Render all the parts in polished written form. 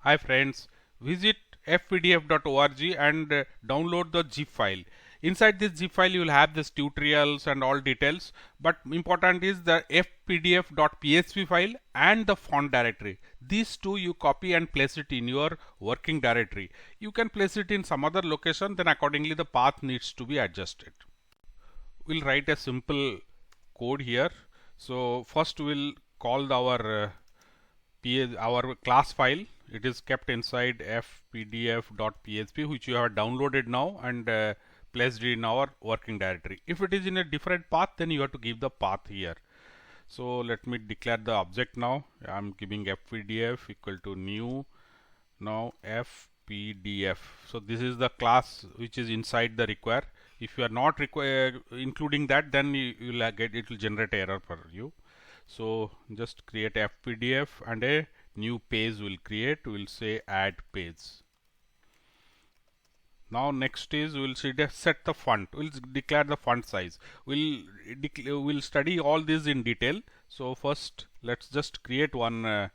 Hi friends, visit fpdf.org and download the zip file. Inside this zip file you will have this tutorials and all details, but important is the fpdf.php file and the font directory. These two you copy and place it in your working directory. You can place it in some other location, then accordingly the path needs to be adjusted. We'll write a simple code here. So first we'll call our class file. It is kept inside fpdf.php, which you have downloaded now and placed in our working directory. If it is in a different path, then you have to give the path here. So let me declare the object now. I'm giving fpdf equal to new, now fpdf. So this is the class which is inside the require. If you are not including that, then you will get, it will generate error for you. So just create fpdf and a new page will create. We'll say add page. Now next is we'll set the font. We'll declare the font size. We'll study all this in detail. So first let's just create one a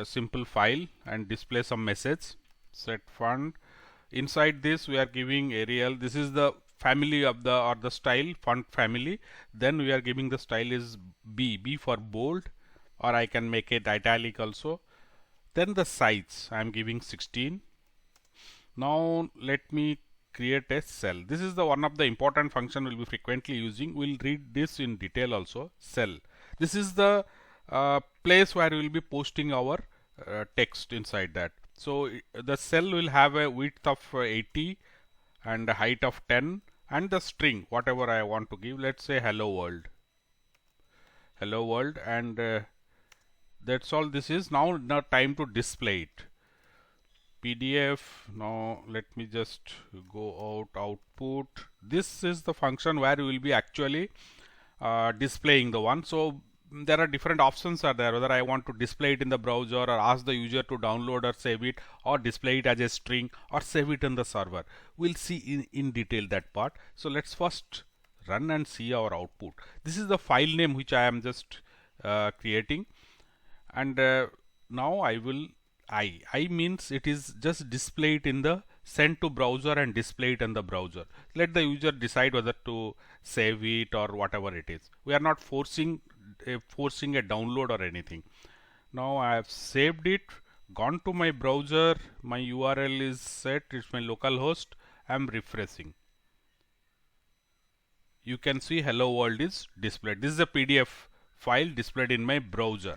simple file and display some message. Set font. Inside this we are giving Arial. This is the family of the style, font family. Then we are giving the style is B for bold, or I can make it italic also. Then the size I am giving 16. Now let me create a cell. This is the one of the important function we'll be frequently using. We'll read this in detail also. Cell. This is the place where we will be posting our text inside that. So the cell will have a width of 80 and a height of 10 and the string whatever I want to give. Let's say hello world. Hello world, and that's all. This is now time to display it. PDF. Now let me just go output. This is the function where we will be actually displaying the one. So there are different options are there, whether I want to display it in the browser or ask the user to download or save it, or display it as a string or save it in the server. We'll see in detail that part. So let's first run and see our output. This is the file name which I am just creating, and now I means it is just display it in the send to browser and display it in the browser. Let the user decide whether to save it or whatever it is. We are not forcing a download or anything. Now I have saved it, gone to my browser, my URL is set, it's my local host. I am refreshing. You can see hello world is displayed. This is a PDF file displayed in my browser.